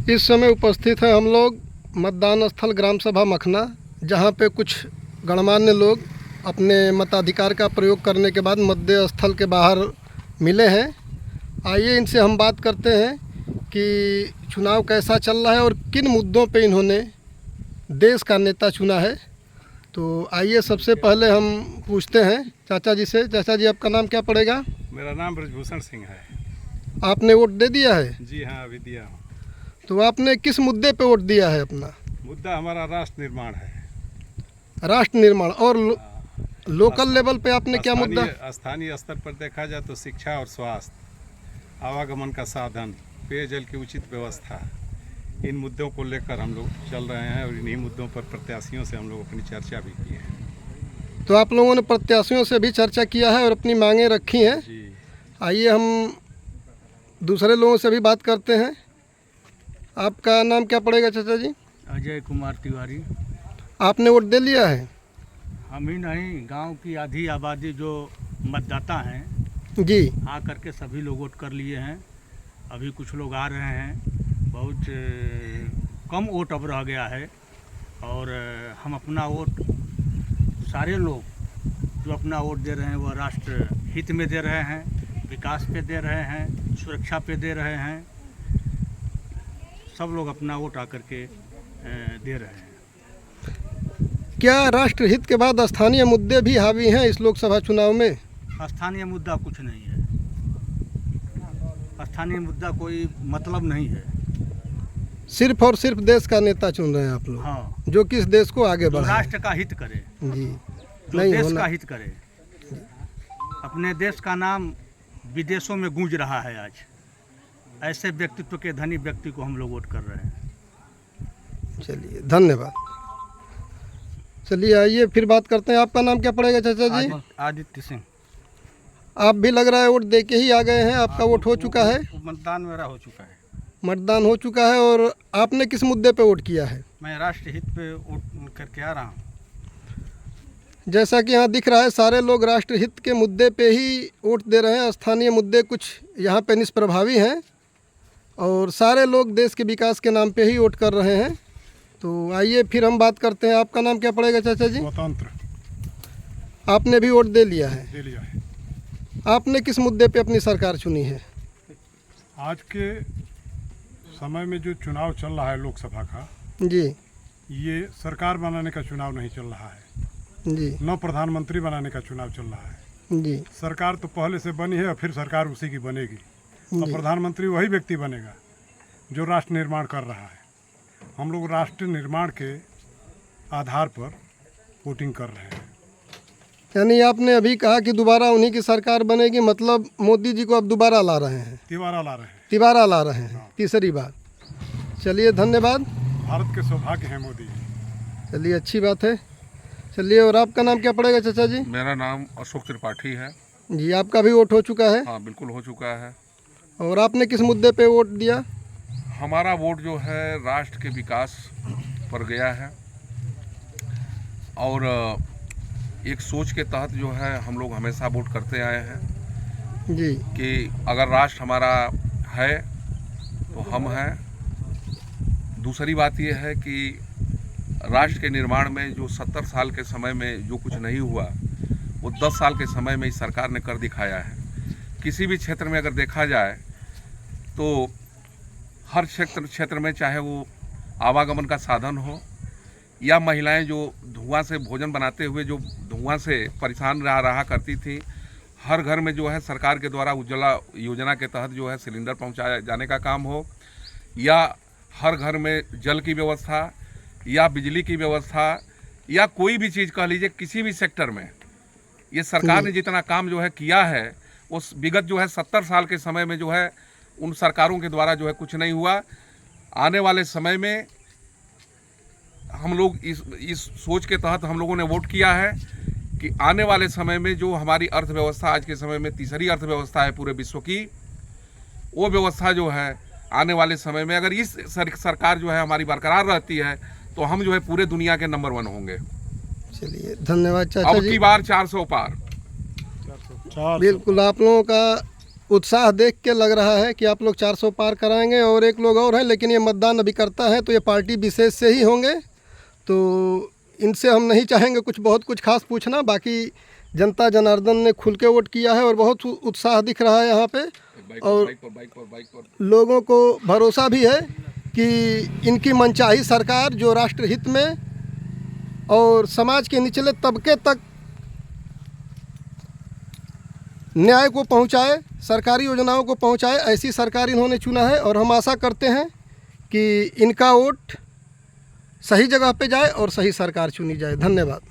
इस समय उपस्थित हैं हम लोग मतदान स्थल ग्राम सभा मखना, जहां पे कुछ गणमान्य लोग अपने मताधिकार का प्रयोग करने के बाद मतदेय स्थल के बाहर मिले हैं। आइए इनसे हम बात करते हैं कि चुनाव कैसा चल रहा है और किन मुद्दों पे इन्होंने देश का नेता चुना है। तो आइए सबसे पहले हम पूछते हैं चाचा जी से। चाचा जी, आपका नाम क्या पड़ेगा? मेरा नाम ब्रजभूषण सिंह है। आपने वोट दे दिया है? जी हाँ, अभी दिया हूँ। तो आपने किस मुद्दे पे वोट दिया है अपना? मुद्दा हमारा राष्ट्र निर्माण है। राष्ट्र निर्माण। और लोकल लेवल पे आपने क्या मुद्दा? स्थानीय स्तर पर देखा जाए तो शिक्षा और स्वास्थ्य, आवागमन का साधन, पेयजल की उचित व्यवस्था, इन मुद्दों को लेकर हम लोग चल रहे हैं और इन्हीं मुद्दों पर प्रत्याशियों से हम लोग अपनी चर्चा भी की है। तो आप लोगों ने प्रत्याशियों से भी चर्चा किया है और अपनी मांगें रखी हैं। जी। आइए हम दूसरे लोगों से भी बात करते हैं। आपका नाम क्या पड़ेगा चाचा जी? अजय कुमार तिवारी। आपने वोट दे लिया है? हम ही नहीं, गांव की आधी आबादी जो मतदाता हैं जी। आ करके सभी लोग वोट कर लिए हैं। अभी कुछ लोग आ रहे हैं, बहुत कम वोट अब रह गया है। और हम अपना वोट, सारे लोग जो अपना वोट दे रहे हैं वह राष्ट्र हित में दे रहे हैं, विकास पे दे रहे हैं, सुरक्षा पे दे रहे हैं। सब लोग अपना वोट आकर के दे रहे हैं। क्या राष्ट्रहित के बाद स्थानीय मुद्दे भी हावी हैं इस लोकसभा चुनाव में? स्थानीय मुद्दा कुछ नहीं है। स्थानीय मुद्दा कोई मतलब नहीं है। सिर्फ और सिर्फ देश का नेता चुन रहे हैं आप लोग? हाँ, जो किस देश को आगे बढ़ाए, राष्ट्र का हित करे। जी। जो नहीं देश होना। का हित करे। अपने देश का नाम विदेशों में गूंज रहा है आज। ऐसे व्यक्तित्व के धनी व्यक्ति को हम लोग वोट कर रहे हैं। चलिए, धन्यवाद। चलिए आइए फिर बात करते हैं। आपका नाम क्या पड़ेगा चाचा जी? आदित्य सिंह। आप भी लग रहा है वोट दे के ही आ गए हैं। आपका वोट हो चुका है? मतदान मेरा हो चुका है। मतदान हो चुका है। और आपने किस मुद्दे पे वोट किया है? मैं राष्ट्र हित पे वोट करके आ रहा हूँ। जैसा कि यहाँ दिख रहा है, सारे लोग राष्ट्रहित के मुद्दे पे ही वोट दे रहे हैं। स्थानीय मुद्दे कुछ यहाँ पे निष्प्रभावी हैं और सारे लोग देश के विकास के नाम पे ही वोट कर रहे हैं। तो आइए फिर हम बात करते हैं। आपका नाम क्या पड़ेगा चाचा जी? स्वतंत्र। आपने भी वोट दे लिया है? दे लिया है। आपने किस मुद्दे पे अपनी सरकार चुनी है? आज के समय में जो चुनाव चल रहा है लोकसभा का, जी ये सरकार बनाने का चुनाव नहीं चल रहा है, जी न प्रधानमंत्री बनाने का चुनाव चल रहा है। जी सरकार तो पहले से बनी है और फिर सरकार उसी की बनेगी और जी। प्रधानमंत्री वही व्यक्ति बनेगा जो राष्ट्र निर्माण कर रहा है। हम लोग राष्ट्र निर्माण के आधार पर वोटिंग कर रहे हैं। यानी आपने अभी कहा कि दोबारा उन्हीं की सरकार बनेगी, मतलब मोदी जी को अब दोबारा ला रहे हैं? तिवारा ला रहे हैं। तिबारा ला रहे हैं, तीसरी बार। चलिए, धन्यवाद। भारत के सौभाग्य हैं मोदी। चलिए, अच्छी बात है। चलिए, और आपका नाम क्या पड़ेगा चाचा जी? मेरा नाम अशोक त्रिपाठी है। जी। आपका भी वोट हो चुका है? हाँ, बिल्कुल हो चुका है। और आपने किस मुद्दे पे वोट दिया? हमारा वोट जो है राष्ट्र के विकास पर गया है और एक सोच के तहत जो है हम लोग हमेशा वोट करते आए हैं जी। कि अगर राष्ट्र हमारा है तो हम हैं। दूसरी बात यह है कि राष्ट्र के निर्माण में जो 70 साल के समय में जो कुछ नहीं हुआ वो 10 साल के समय में इस सरकार ने कर दिखाया है। किसी भी क्षेत्र में अगर देखा जाए तो हर क्षेत्र में, चाहे वो आवागमन का साधन हो या महिलाएं जो धुआं से भोजन बनाते हुए जो धुआं से परेशान रहा करती थी, हर घर में जो है सरकार के द्वारा उज्ज्वला योजना के तहत जो है सिलेंडर पहुंचाया जाने का काम हो, या हर घर में जल की व्यवस्था या बिजली की व्यवस्था या कोई भी चीज़ कह लीजिए, किसी भी सेक्टर में ये सरकार ने जितना काम जो है किया है उस विगत जो है 70 साल के समय में जो है उन सरकारों के द्वारा जो है कुछ नहीं हुआ। आने वाले समय में हम लोग इस सोच के तहत हम लोगों ने वोट किया है कि आने वाले समय में जो हमारी अर्थव्यवस्था आज के समय में तीसरी अर्थव्यवस्था है पूरे विश्व की, वो व्यवस्था जो है आने वाले समय में अगर इस सरकार जो है हमारी बरकरार रहती है तो हम जो है पूरे दुनिया के नंबर 1 होंगे। चलिए, धन्यवाद चाचा अब जी। की बार 400 पार। बिल्कुल, आप लोगों का उत्साह देख के लग रहा है कि आप लोग 400 पार कराएंगे, और एक लोग और हैं, लेकिन ये मतदान अभी करता है तो ये पार्टी विशेष से ही होंगे, तो इनसे हम नहीं चाहेंगे बहुत कुछ खास पूछना। बाकी जनता जनार्दन ने खुल के वोट किया है और बहुत उत्साह दिख रहा है यहाँ पे, और लोगों को भरोसा भी है कि इनकी मनचाही सरकार जो राष्ट्रहित में और समाज के निचले तबके तक न्याय को पहुंचाए, सरकारी योजनाओं को पहुंचाए, ऐसी सरकार इन्होंने चुना है। और हम आशा करते हैं कि इनका वोट सही जगह पे जाए और सही सरकार चुनी जाए। धन्यवाद।